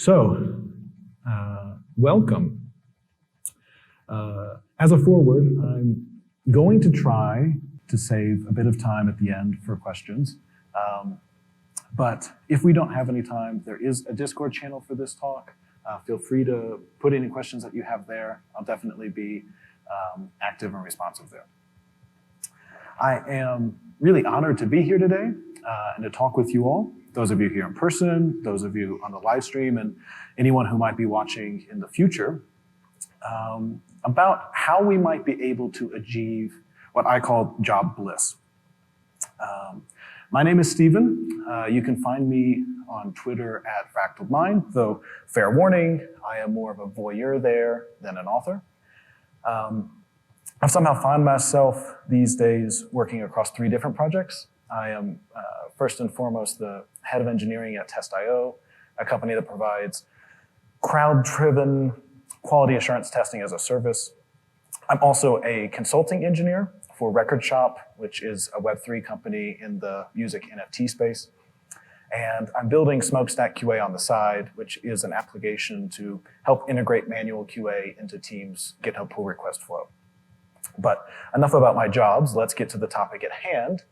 So, welcome. As a forward, I'm going to try to save a bit of time at the end for questions. But if we don't have any time, there is a Discord channel for this talk. Feel free to put any questions that you have there. I'll definitely be active and responsive there. I am really honored to be here today and to talk with you all, those of you here in person, those of you on the live stream, and anyone who might be watching in the future, about how we might be able to achieve what I call job bliss. My name is Stephen. You can find me on Twitter at Fractal Mind, though fair warning, I am more of a voyeur there than an author. I've somehow found myself these days working across 3 different projects. I am first and foremost the head of engineering at Test.io, a company that provides crowd-driven quality assurance testing as a service. I'm also a consulting engineer for Record Shop, which is a Web3 company in the music NFT space. And I'm building Smokestack QA on the side, which is an application to help integrate manual QA into Teams' GitHub pull request flow. But enough about my jobs. Let's get to the topic at hand,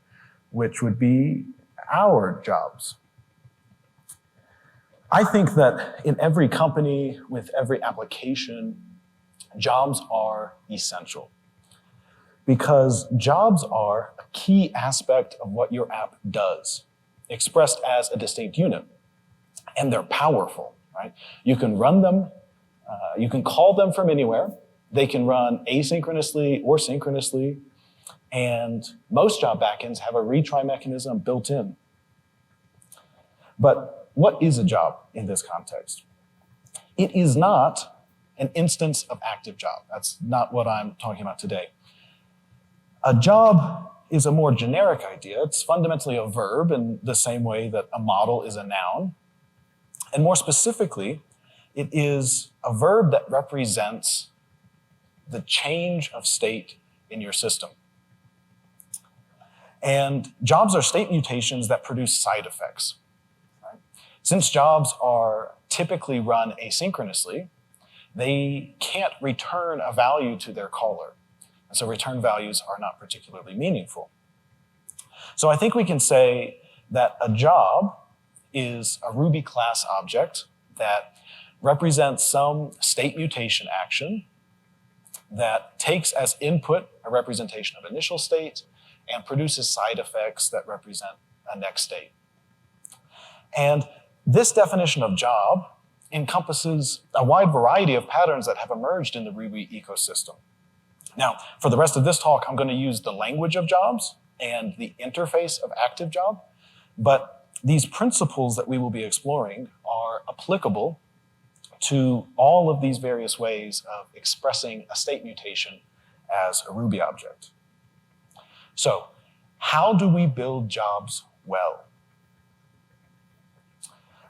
which would be our jobs. I think that in every company, with every application, jobs are essential. Because jobs are a key aspect of what your app does, expressed as a distinct unit. And they're powerful, right? You can run them, you can call them from anywhere. They can run asynchronously or synchronously. And most job backends have a retry mechanism built in. But what is a job in this context? It is not an instance of active job. That's not what I'm talking about today. A job is a more generic idea. It's fundamentally a verb in the same way that a model is a noun. And more specifically, it is a verb that represents the change of state in your system. And jobs are state mutations that produce side effects. Right? Since jobs are typically run asynchronously, they can't return a value to their caller. And so return values are not particularly meaningful. So I think we can say that a job is a Ruby class object that represents some state mutation action that takes as input a representation of initial state and produces side effects that represent a next state. And this definition of job encompasses a wide variety of patterns that have emerged in the Ruby ecosystem. Now, for the rest of this talk, I'm going to use the language of jobs and the interface of active job, but these principles that we will be exploring are applicable to all of these various ways of expressing a state mutation as a Ruby object. So, how do we build jobs well?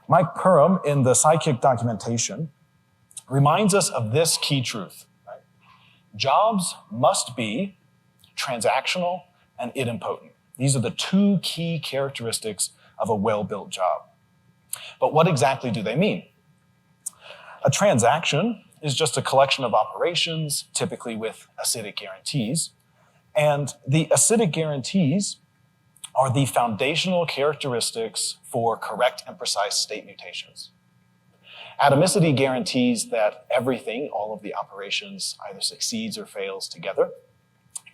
Mike Perham in the Sidekiq documentation reminds us of this key truth. Right? Jobs must be transactional and idempotent. These are the 2 key characteristics of a well-built job. But what exactly do they mean? A transaction is just a collection of operations, typically with acidic guarantees. And the acidic guarantees are the foundational characteristics for correct and precise state mutations. Atomicity guarantees that everything, all of the operations, either succeeds or fails together.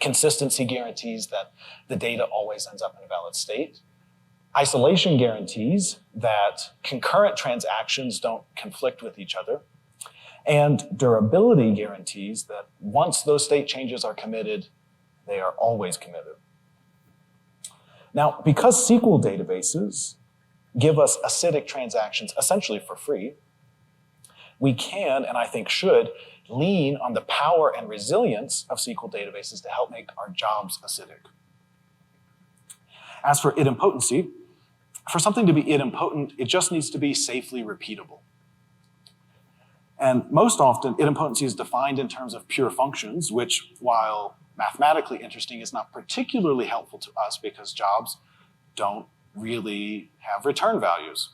Consistency guarantees that the data always ends up in a valid state. Isolation guarantees that concurrent transactions don't conflict with each other. And durability guarantees that once those state changes are committed, they are always committed. Now, because SQL databases give us acidic transactions essentially for free, we can, and I think should, lean on the power and resilience of SQL databases to help make our jobs acidic. As for idempotency, for something to be idempotent, it just needs to be safely repeatable. And most often, idempotency is defined in terms of pure functions, which, while mathematically interesting, is not particularly helpful to us because jobs don't really have return values.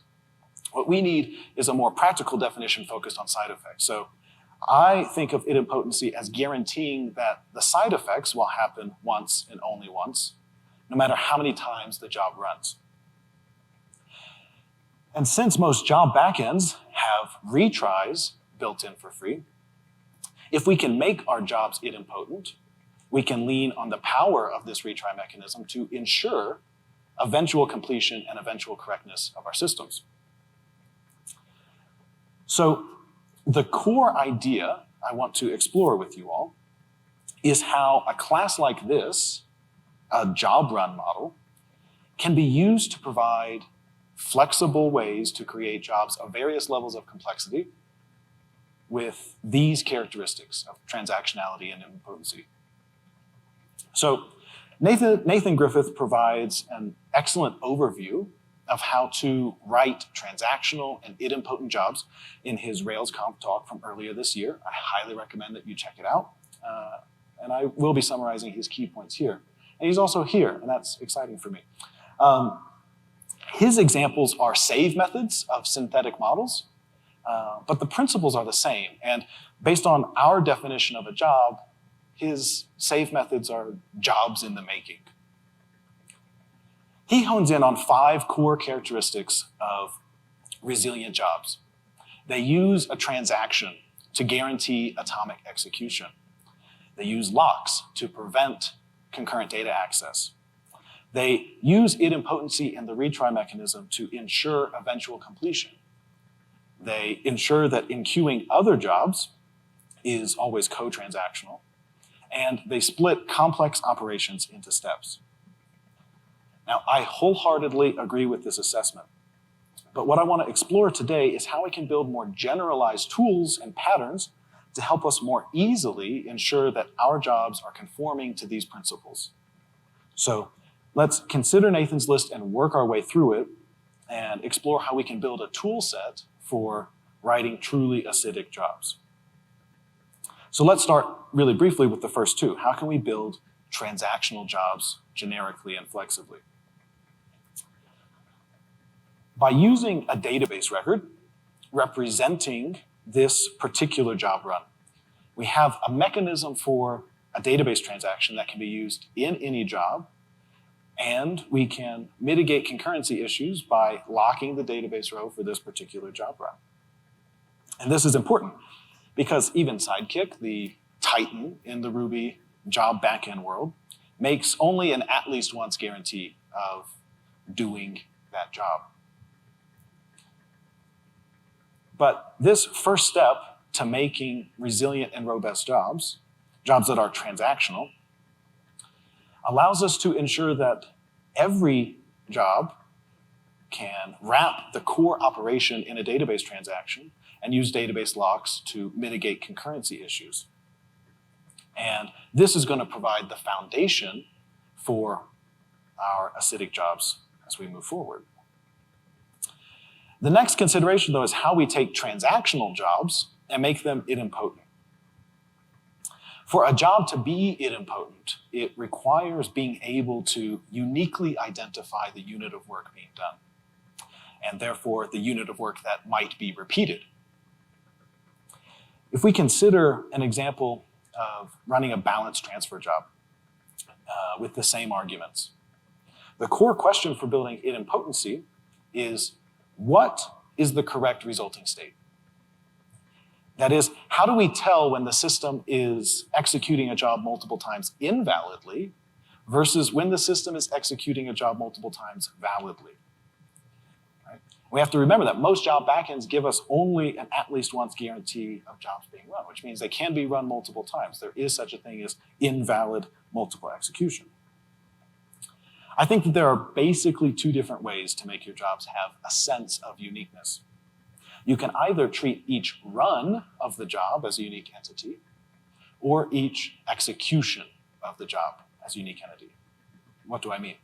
What we need is a more practical definition focused on side effects. So I think of idempotency as guaranteeing that the side effects will happen once and only once, no matter how many times the job runs. And since most job backends have retries built in for free, if we can make our jobs idempotent, we can lean on the power of this retry mechanism to ensure eventual completion and eventual correctness of our systems. So the core idea I want to explore with you all is how a class like this, a job run model, can be used to provide flexible ways to create jobs of various levels of complexity with these characteristics of transactionality and idempotency. So Nathan Griffith provides an excellent overview of how to write transactional and idempotent jobs in his RailsConf talk from earlier this year. I highly recommend that you check it out. And I will be summarizing his key points here. And he's also here, and that's exciting for me. His examples are save methods of synthetic models, but the principles are the same. And based on our definition of a job, his save methods are jobs in the making. He hones in on 5 core characteristics of resilient jobs. They use a transaction to guarantee atomic execution. They use locks to prevent concurrent data access. They use idempotency and the retry mechanism to ensure eventual completion. They ensure that enqueuing other jobs is always co-transactional. And they split complex operations into steps. Now, I wholeheartedly agree with this assessment. But what I want to explore today is how we can build more generalized tools and patterns to help us more easily ensure that our jobs are conforming to these principles. So let's consider Nathan's list and work our way through it and explore how we can build a tool set for writing truly acidic jobs. So let's start really briefly with the first 2. How can we build transactional jobs generically and flexibly? By using a database record representing this particular job run, we have a mechanism for a database transaction that can be used in any job, and we can mitigate concurrency issues by locking the database row for this particular job run. And this is important because even Sidekiq, the titan in the Ruby job backend world, makes only an at least once guarantee of doing that job. But this first step to making resilient and robust jobs, jobs that are transactional, allows us to ensure that every job can wrap the core operation in a database transaction and use database locks to mitigate concurrency issues. And this is going to provide the foundation for our acidic jobs as we move forward. The next consideration, though, is how we take transactional jobs and make them idempotent. For a job to be idempotent, it requires being able to uniquely identify the unit of work being done, and therefore the unit of work that might be repeated. If we consider an example of running a balance transfer job with the same arguments, the core question for building idempotency is, what is the correct resulting state? That is, how do we tell when the system is executing a job multiple times invalidly versus when the system is executing a job multiple times validly? Right? We have to remember that most job backends give us only an at least once guarantee of jobs being run, which means they can be run multiple times. There is such a thing as invalid multiple execution. I think that there are basically 2 different ways to make your jobs have a sense of uniqueness. You can either treat each run of the job as a unique entity, or each execution of the job as a unique entity. What do I mean?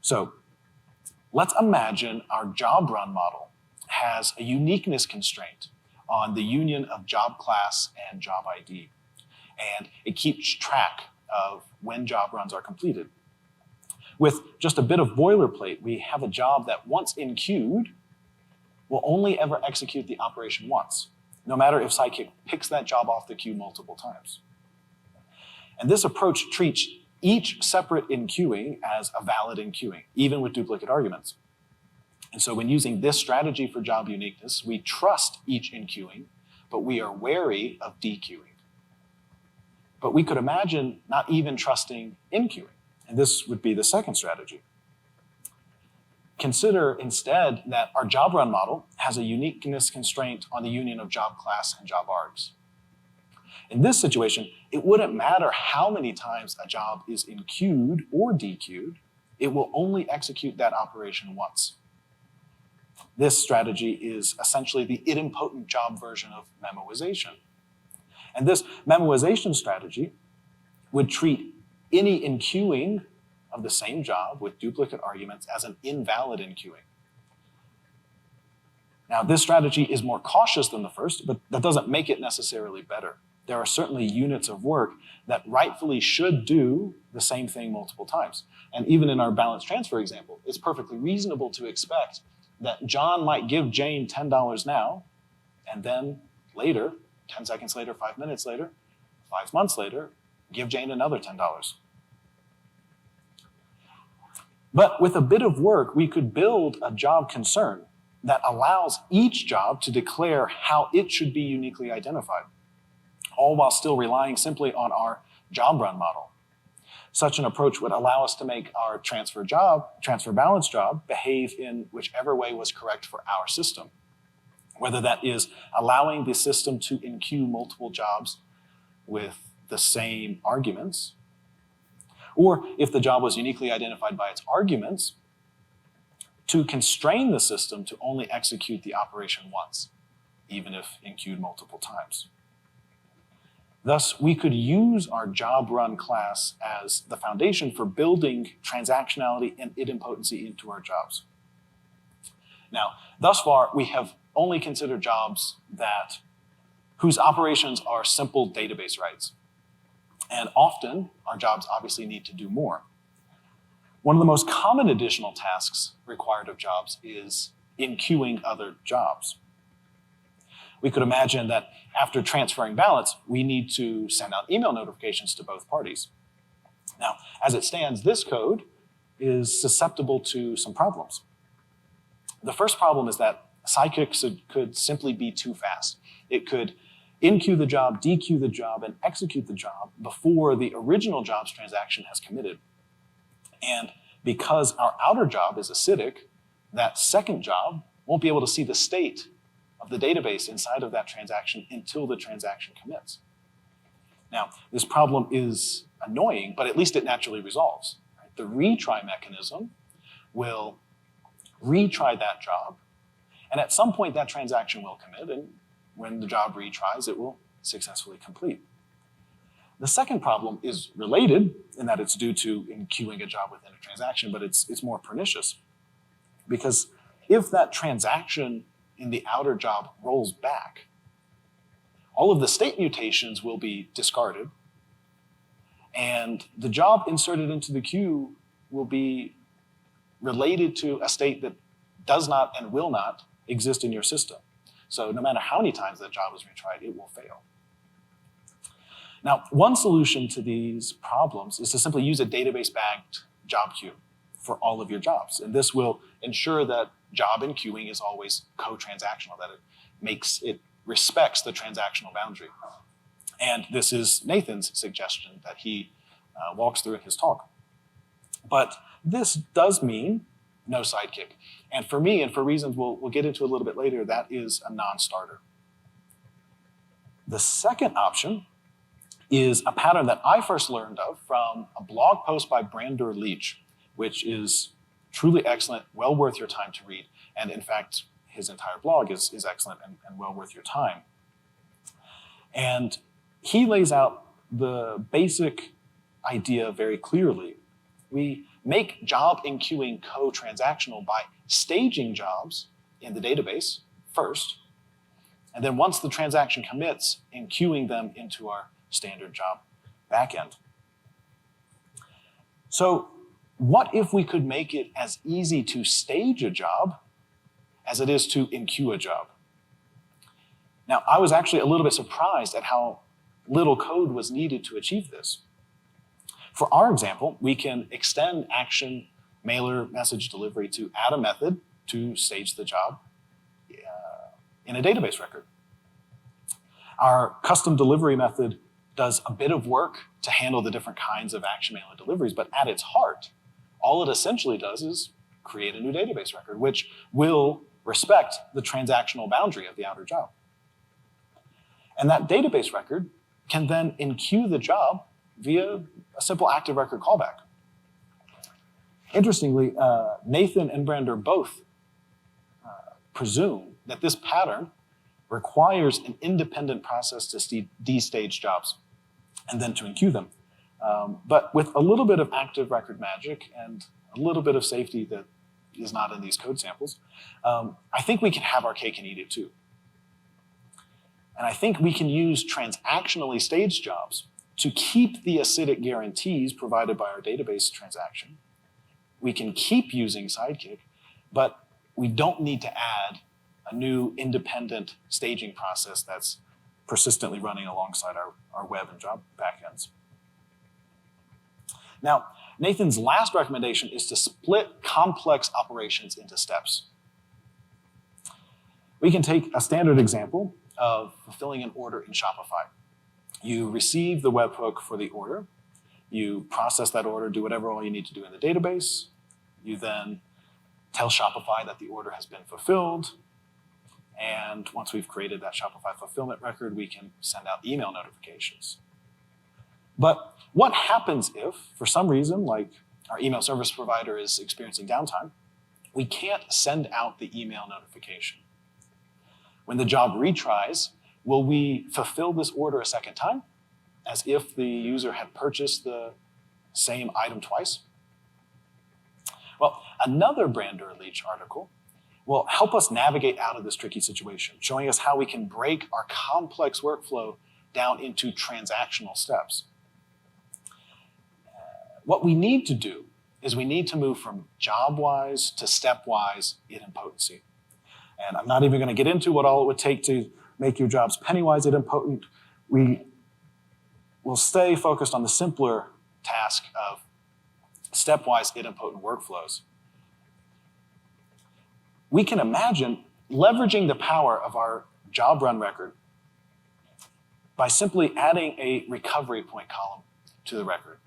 So let's imagine our job run model has a uniqueness constraint on the union of job class and job ID, and it keeps track of when job runs are completed. With just a bit of boilerplate, we have a job that once enqueued will only ever execute the operation once, no matter if Sidekiq picks that job off the queue multiple times. And this approach treats each separate enqueuing as a valid enqueuing, even with duplicate arguments. And so when using this strategy for job uniqueness, we trust each enqueuing, but we are wary of dequeuing. But we could imagine not even trusting enqueuing, and this would be the second strategy. Consider instead that our job run model has a uniqueness constraint on the union of job class and job args. In this situation, it wouldn't matter how many times a job is enqueued or dequeued, it will only execute that operation once. This strategy is essentially the idempotent job version of memoization. And this memoization strategy would treat any enqueuing of the same job with duplicate arguments as an invalid enqueuing. Now, this strategy is more cautious than the first, but that doesn't make it necessarily better. There are certainly units of work that rightfully should do the same thing multiple times. And even in our balance transfer example, it's perfectly reasonable to expect that John might give Jane $10 now, and then later, 10 seconds later, 5 minutes later, 5 months later, give Jane another $10. But with a bit of work, we could build a job concern that allows each job to declare how it should be uniquely identified, all while still relying simply on our job run model. Such an approach would allow us to make our transfer balance job behave in whichever way was correct for our system, whether that is allowing the system to enqueue multiple jobs with the same arguments, or if the job was uniquely identified by its arguments, to constrain the system to only execute the operation once, even if enqueued multiple times. Thus, we could use our job run class as the foundation for building transactionality and idempotency into our jobs. Now, thus far, we have only considered jobs whose operations are simple database writes. And often, our jobs obviously need to do more. One of the most common additional tasks required of jobs is enqueuing other jobs. We could imagine that after transferring balance, we need to send out email notifications to both parties. Now, as it stands, this code is susceptible to some problems. The first problem is that Sidekiq could simply be too fast. It could enqueue the job, dequeue the job, and execute the job before the original job's transaction has committed. And because our outer job is acidic, that second job won't be able to see the state of the database inside of that transaction until the transaction commits. Now, this problem is annoying, but at least it naturally resolves. Right? The retry mechanism will retry that job, and at some point that transaction will commit, and when the job retries, it will successfully complete. The second problem is related in that it's due to enqueuing a job within a transaction, but it's more pernicious. Because if that transaction in the outer job rolls back, all of the state mutations will be discarded, and the job inserted into the queue will be related to a state that does not and will not exist in your system. So no matter how many times that job is retried, it will fail. Now, one solution to these problems is to simply use a database-backed job queue for all of your jobs. And this will ensure that job enqueuing is always co-transactional, that it respects the transactional boundary. And this is Nathan's suggestion that he walks through in his talk. But this does mean no Sidekiq. And for me, and for reasons we'll get into a little bit later, that is a non-starter. The second option is a pattern that I first learned of from a blog post by Brander Leach, which is truly excellent, well worth your time to read. And in fact, his entire blog is excellent and well worth your time. And he lays out the basic idea very clearly. We make job enqueuing co-transactional by staging jobs in the database first, and then once the transaction commits, enqueuing them into our standard job backend. So what if we could make it as easy to stage a job as it is to enqueue a job. Now, I was actually a little bit surprised at how little code was needed to achieve this. For our example, we can extend action mailer message delivery to add a method to stage the job in a database record. Our custom delivery method does a bit of work to handle the different kinds of action mailer deliveries, but at its heart, all it essentially does is create a new database record, which will respect the transactional boundary of the outer job. And that database record can then enqueue the job via a simple active record callback. Interestingly, Nathan and Brander both presume that this pattern requires an independent process to destage jobs and then to enqueue them. But with a little bit of active record magic and a little bit of safety that is not in these code samples, I think we can have our cake and eat it too. And I think we can use transactionally staged jobs to keep the acidic guarantees provided by our database transaction. We can keep using Sidekiq, but we don't need to add a new independent staging process that's persistently running alongside our web and job backends. Now, Nathan's last recommendation is to split complex operations into steps. We can take a standard example of fulfilling an order in Shopify. You receive the webhook for the order, you process that order, do whatever all you need to do in the database, you then tell Shopify that the order has been fulfilled, and once we've created that Shopify fulfillment record, we can send out email notifications. But what happens if, for some reason, like our email service provider is experiencing downtime, we can't send out the email notification? When the job retries, will we fulfill this order a second time, as if the user had purchased the same item twice? Well, another Brander Leach article will help us navigate out of this tricky situation, showing us how we can break our complex workflow down into transactional steps. What we need to do is we need to move from job-wise to step-wise idempotency. And I'm not even going to get into what all it would take to make your jobs penny-wise idempotent. We will stay focused on the simpler task of stepwise idempotent workflows. We can imagine leveraging the power of our job run record by simply adding a recovery point column to the record.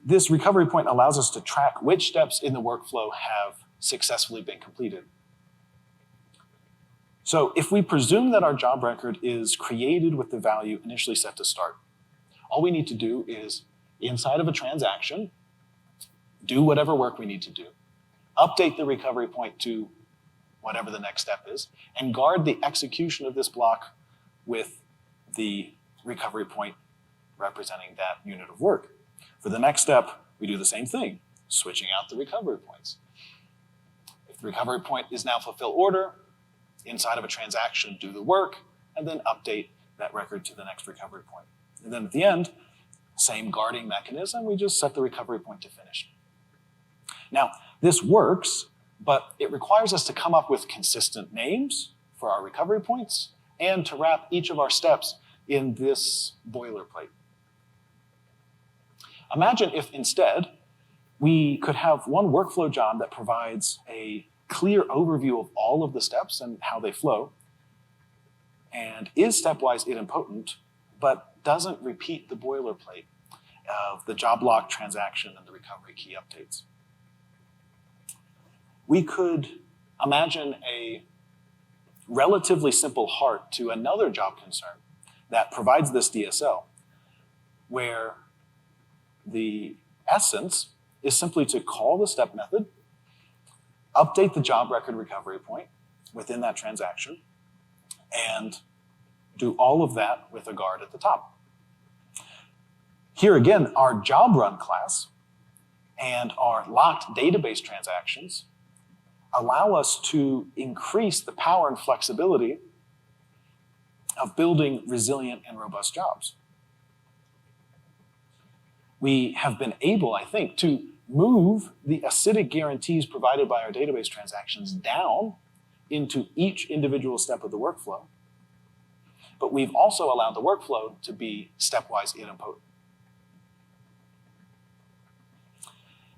This recovery point allows us to track which steps in the workflow have successfully been completed. So if we presume that our job record is created with the value initially set to start, all we need to do is, inside of a transaction, do whatever work we need to do, update the recovery point to whatever the next step is, and guard the execution of this block with the recovery point representing that unit of work. For the next step, we do the same thing, switching out the recovery points. If the recovery point is now fulfill order, inside of a transaction, do the work, and then update that record to the next recovery point. And then at the end, same guarding mechanism, we just set the recovery point to finish. Now, this works, but it requires us to come up with consistent names for our recovery points and to wrap each of our steps in this boilerplate. Imagine if instead we could have one workflow job that provides a clear overview of all of the steps and how they flow, and is stepwise idempotent, but doesn't repeat the boilerplate of the job lock transaction and the recovery key updates. We could imagine a relatively simple heart to another job concern that provides this DSL, where the essence is simply to call the step method, update the job record recovery point within that transaction, and do all of that with a guard at the top. Here again, our job run class and our locked database transactions allow us to increase the power and flexibility of building resilient and robust jobs. We have been able, I think, to move the acidic guarantees provided by our database transactions down into each individual step of the workflow. But we've also allowed the workflow to be stepwise idempotent.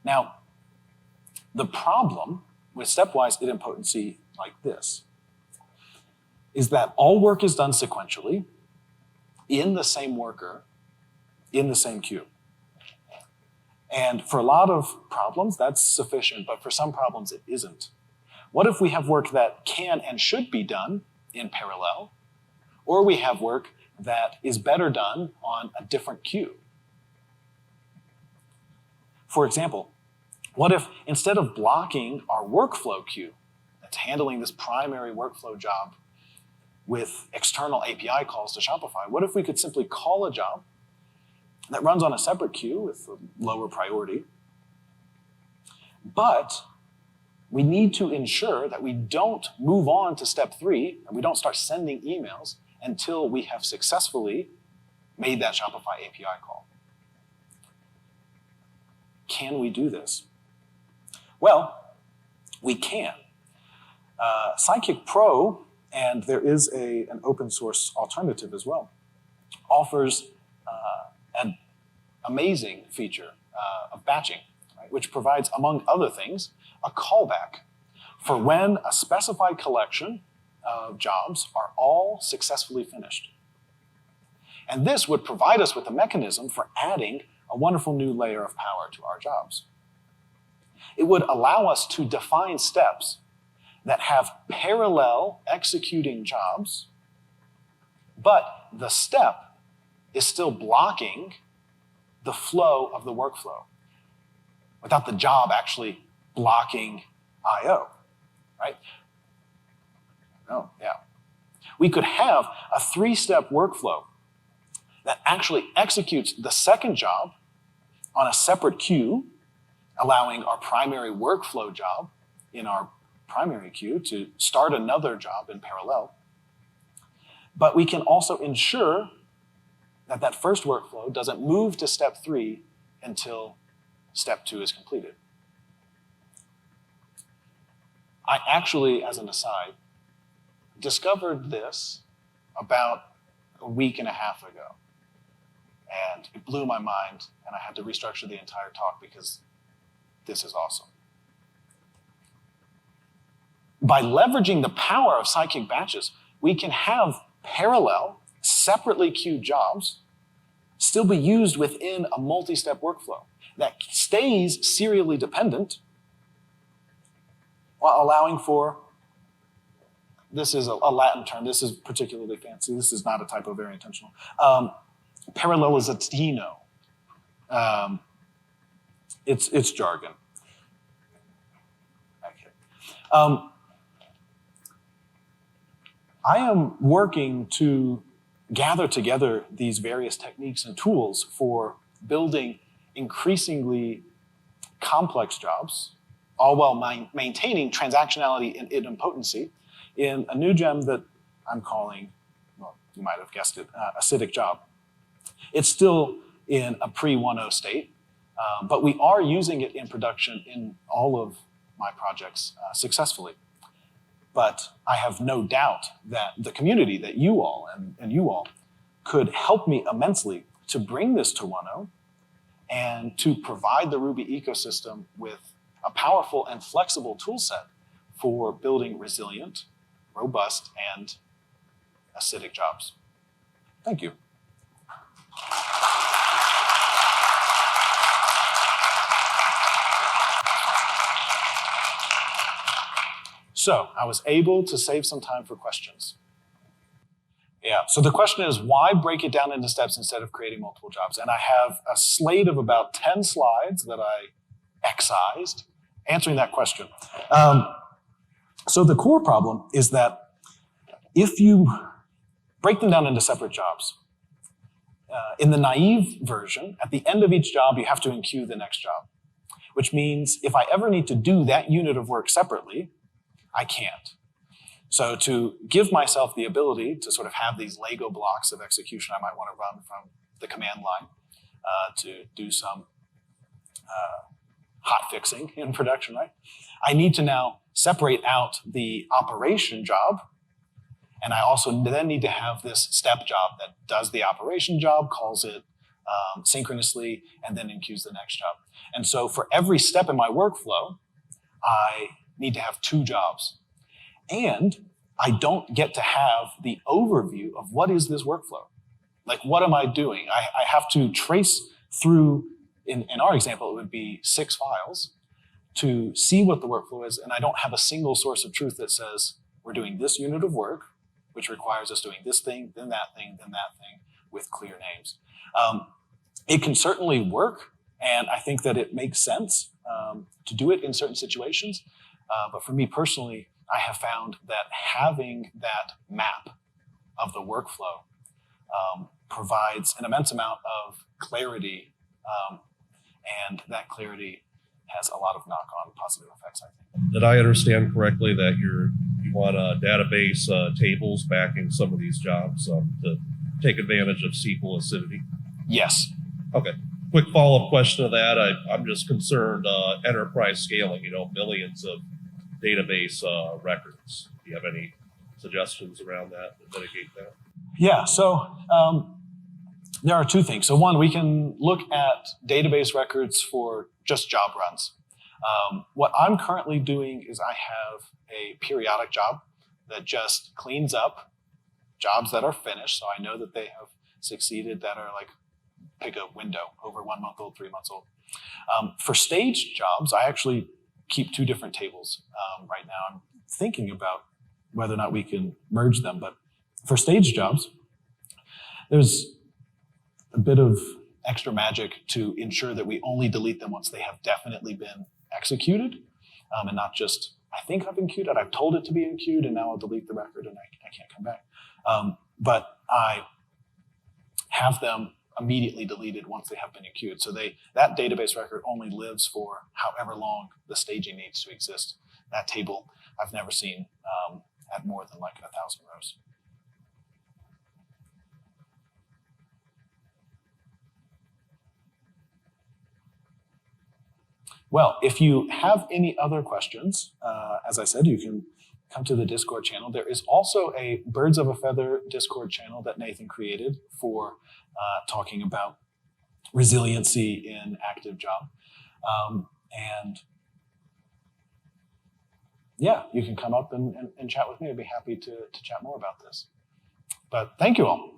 Now, the problem with stepwise idempotency like this is that all work is done sequentially in the same worker, in the same queue. And for a lot of problems, that's sufficient, but for some problems, it isn't. What if we have work that can and should be done in parallel, or we have work that is better done on a different queue? For example, what if instead of blocking our workflow queue that's handling this primary workflow job with external API calls to Shopify, what if we could simply call a job that runs on a separate queue with a lower priority, but we need to ensure that we don't move on to step 3 and we don't start sending emails until we have successfully made that Shopify API call. Can we do this? Well, we can. Sidekig Pro, and there is an open source alternative as well, offers an amazing feature of batching, right, which provides, among other things, a callback for when a specified collection of jobs are all successfully finished. And this would provide us with a mechanism for adding a wonderful new layer of power to our jobs. It would allow us to define steps that have parallel executing jobs, but the step is still blocking the flow of the workflow without the job actually blocking I/O, right? Oh, yeah. We could have a 3-step workflow that actually executes the second job on a separate queue, allowing our primary workflow job in our primary queue to start another job in parallel. But we can also ensure that that first workflow doesn't move to step 3 until step 2 is completed. I actually, as an aside, discovered this about a week and a half ago. And it blew my mind, and I had to restructure the entire talk because this is awesome. By leveraging the power of Sidekiq batches, we can have parallel, separately queued jobs still be used within a multi-step workflow that stays serially dependent while allowing for, this is a Latin term, this is particularly fancy, this is not a typo, very intentional, parallelizatino. It's jargon. Okay. I am working to gather together these various techniques and tools for building increasingly complex jobs, all while maintaining transactionality and idempotency in a new gem that I'm calling, well, you might have guessed it, acidic job. It's still in a pre-1.0 state, but we are using it in production in all of my projects successfully. But I have no doubt that the community, that you all and you all, could help me immensely to bring this to 1.0 and to provide the Ruby ecosystem with a powerful and flexible tool set for building resilient, robust, and acidic jobs. Thank you. So I was able to save some time for questions. Yeah, so the question is, why break it down into steps instead of creating multiple jobs? And I have a slate of about 10 slides that I excised answering that question. So the core problem is that if you break them down into separate jobs, in the naive version, at the end of each job, you have to enqueue the next job, which means if I ever need to do that unit of work separately, I can't. So to give myself the ability to sort of have these Lego blocks of execution I might want to run from the command line to do some hot fixing in production, right? I need to now separate out the operation job, and I also then need to have this step job that does the operation job, calls it synchronously, and then enqueues the next job. And so for every step in my workflow, I need to have 2 jobs. And I don't get to have the overview of what is this workflow. Like, what am I doing? I have to trace through, in our example, it would be 6 files to see what the workflow is, and I don't have a single source of truth that says, we're doing this unit of work, which requires us doing this thing, then that thing, then that thing, with clear names. It can certainly work, and I think that it makes sense to do it in certain situations. But for me personally, I have found that having that map of the workflow provides an immense amount of clarity, and that clarity has a lot of knock-on positive effects, I think. Did I understand correctly that you want a database tables backing some of these jobs to take advantage of SQL acidity? Yes. Okay. Quick follow-up question to that. I'm just concerned enterprise scaling, millions of database records. Do you have any suggestions around that to mitigate that? Yeah, so there are 2 things. So one, we can look at database records for just job runs. What I'm currently doing is I have a periodic job that just cleans up jobs that are finished, so I know that they have succeeded, that are like, pick a window, over 1 month old, 3 months old. For staged jobs, I actually keep 2 different tables right now. I'm thinking about whether or not we can merge them, but for staged jobs, there's a bit of extra magic to ensure that we only delete them once they have definitely been executed, and not just, I think I've enqueued it, I've told it to be enqueued, and now I'll delete the record and I can't come back. But I have them immediately deleted once they have been enqueued. So that database record only lives for however long the staging needs to exist. That table I've never seen at more than like 1,000 rows. Well, if you have any other questions, as I said, you can come to the Discord channel. There is also a Birds of a Feather Discord channel that Nathan created for talking about resiliency in active job. And yeah, you can come up and chat with me. I'd be happy to chat more about this. But thank you all.